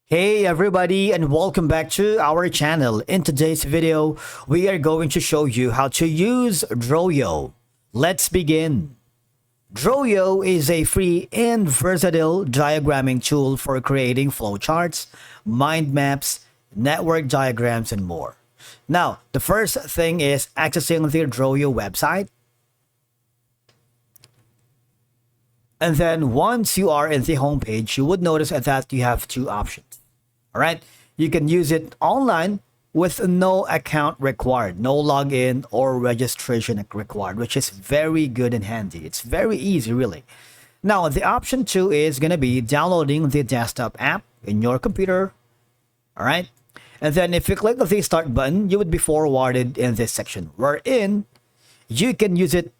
Hey everybody, and welcome back to our channel. In today's video, we are going to show you how to use drawio. Let's begin. Drawio is a free and versatile diagramming tool for creating flowcharts, mind maps, network diagrams, and more. Now, the first thing is accessing the drawio website. And then once you are in the homepage, you would notice that you have two options. All right. You can use it online with no account required, no login or registration required, which is very good and handy. It's very easy, really. Now, the option two is going to be downloading the desktop app in your computer. All right. And then if you click the start button, you would be forwarded in this section wherein you can use it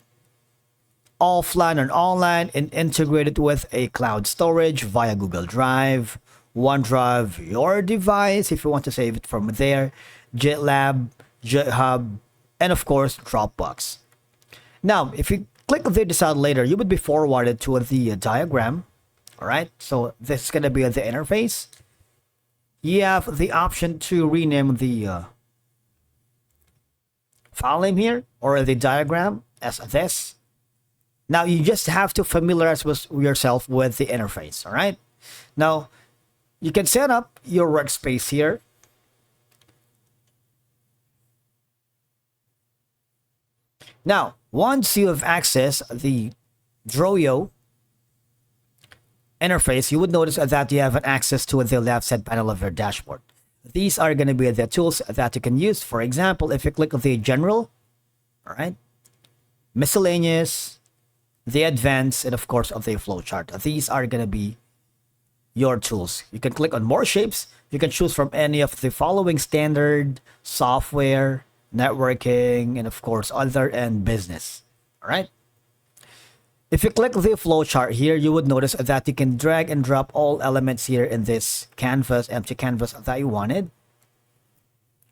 offline and online and integrate it with a cloud storage via Google Drive, OneDrive, your device if you want to save it from there, GitLab, GitHub, and of course Dropbox. Now, if you click the decide later, you would be forwarded to the diagram. All right, so this is going to be the interface. You have the option to rename the file name here or the diagram as this. Now, you just have to familiarize yourself with the interface. All right, now you can set up your workspace here. Now, once you have accessed the drawio interface, you would notice that you have an access to the left side panel of your dashboard. These are going to be the tools that you can use. For example, if you click on the general, all right, miscellaneous, the advanced, and of course of the flowchart. These are going to be your tools. You can click on more shapes. You can choose from any of the following: standard, software, networking, and of course other and business. All right. If you click the flowchart here, you would notice that you can drag and drop all elements here in this canvas, empty canvas that you wanted.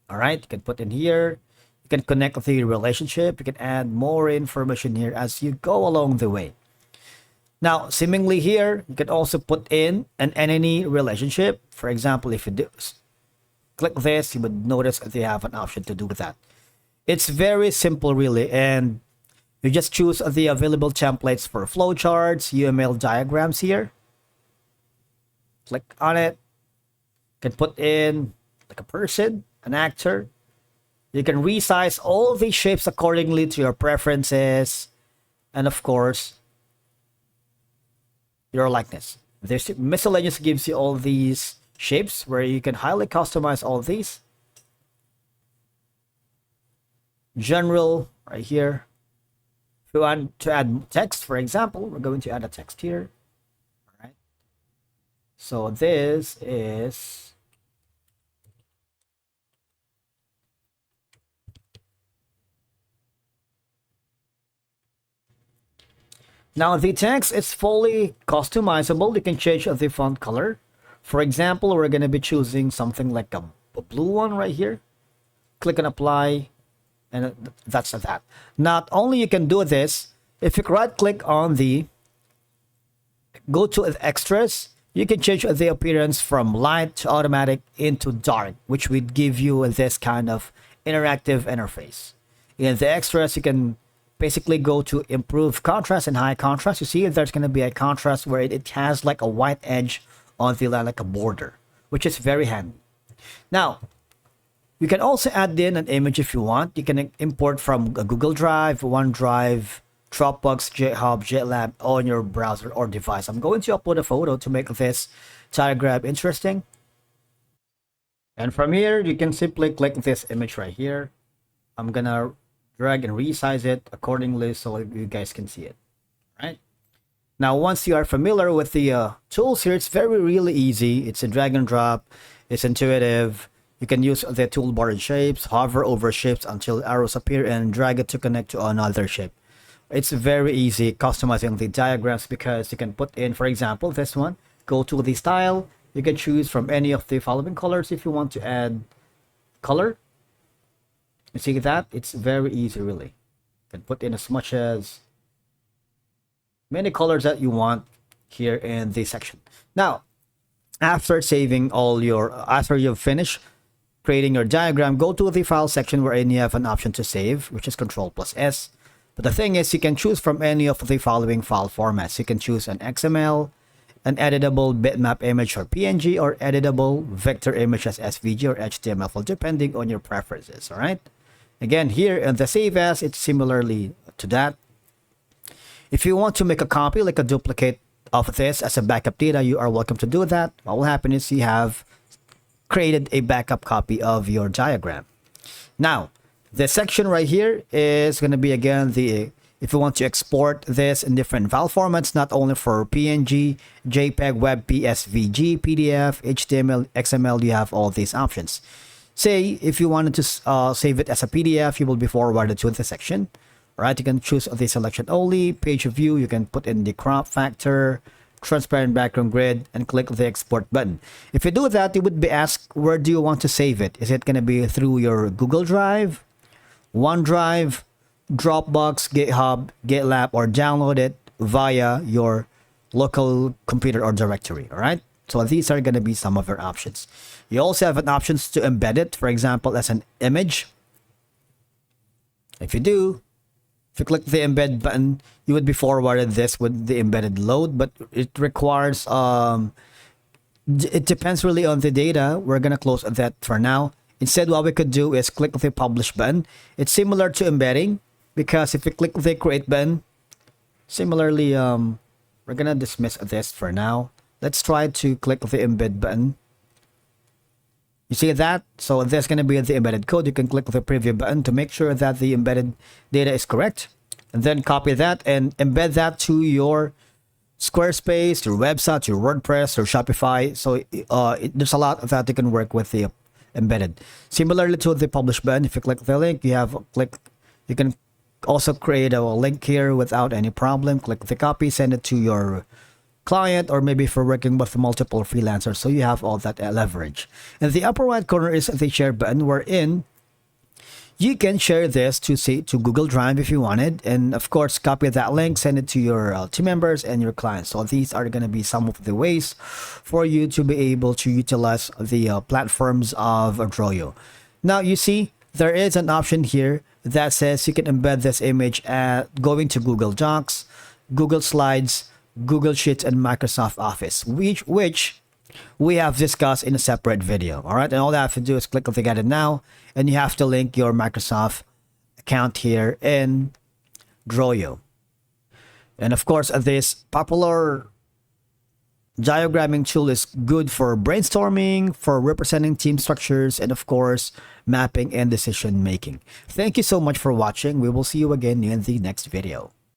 All right. You can put in here. You can connect the relationship. You can add more information here as you go along the way. Now, seemingly here, you can also put in an entity relationship. For example, if you click this, you would notice that you have an option to do that. It's very simple, really, and you just choose the available templates for flowcharts, UML diagrams here. Click on it. You can put in like a person, an actor. You can resize all the shapes accordingly to your preferences, and of course, your likeness. This miscellaneous gives you all these shapes where you can highly customize all these. General right here. If you want to add text, for example, we're going to add a text here. All right. So this is now the text is fully customizable. You can change the font color. For example, we're going to be choosing something like a blue one right here. Click on apply, and that's that. Not only you can do this, if you right click on the go to extras, you can change the appearance from light to automatic into dark, which would give you this kind of interactive interface. In the extras, you can basically go to improve contrast and high contrast. You see there's going to be a contrast where it has like a white edge on the line, like a border, which is very handy. Now, you can also add in an image if you want. You can import from a Google Drive, OneDrive, Dropbox, GitHub, GitLab on your browser or device. I'm going to upload a photo to make this diagram interesting. And from here, you can simply click this image right here. I'm going to drag and resize it accordingly so you guys can see it. Right now, once you are familiar with the tools here, it's really easy. It's a drag and drop. It's intuitive. You can use the toolbar and shapes, hover over shapes until arrows appear, and drag it to connect to another shape. It's very easy customizing the diagrams because you can put in, for example, this one. Go to the style. You can choose from any of the following colors if you want to add color. You see that? It's very easy, really. You can put in as much as many colors that you want here in this section. Now, After saving all your, after you've finished creating your diagram, go to the file section wherein you have an option to save, which is Control+S. But the thing is, you can choose from any of the following file formats. You can choose an XML, an editable bitmap image or PNG, or editable vector image as SVG or HTML file, depending on your preferences. All right. Again, here in the save as, it's similarly to that. If you want to make a copy, like a duplicate of this as a backup data, you are welcome to do that. What will happen is you have created a backup copy of your diagram. Now, this section right here is going to be, again, the, if you want to export this in different file formats, not only for PNG, JPEG, WebP, SVG, PDF, HTML, XML, you have all these options. Say, if you wanted to save it as a PDF, you will be forwarded to the section. Right, you can choose the selection only, page view, you can put in the crop factor, transparent background grid, and click the export button. If you do that, you would be asked, where do you want to save it? Is it going to be through your Google Drive, OneDrive, Dropbox, GitHub, GitLab, or download it via your local computer or directory? All right, so these are going to be some of your options. You also have an options to embed it, for example, as an image. If you click the embed button, you would be forwarded this with the embedded load, but it requires, it depends really on the data. We're going to close that for now. Instead, what we could do is click the publish button. It's similar to embedding, because if you click the create button, similarly, we're going to dismiss this for now. Let's try to click the embed button. You see that? So there's going to be the embedded code. You can click the preview button to make sure that the embedded data is correct. And then copy that and embed that to your Squarespace, your website, your WordPress, or Shopify. So there's a lot that you can work with the embedded. Similarly to the publish button, if you click the link, you can also create a link here without any problem. Click the copy, send it to your client, or maybe for working with multiple freelancers, so you have all that leverage. In the upper right corner is the share button, wherein you can share this to, say, to Google Drive if you wanted, and of course copy that link, send it to your team members and your clients. So these are going to be some of the ways for you to be able to utilize the platforms of drawio. Now you see there is an option here that says you can embed this image at going to Google Docs, Google Slides, Google Sheets, and Microsoft Office, which we have discussed in a separate video. All right, and all you have to do is click on the Get It Now, and you have to link your Microsoft account here in drawio. And of course, this popular diagramming tool is good for brainstorming, for representing team structures, and of course, mapping and decision making. Thank you so much for watching. We will see you again in the next video.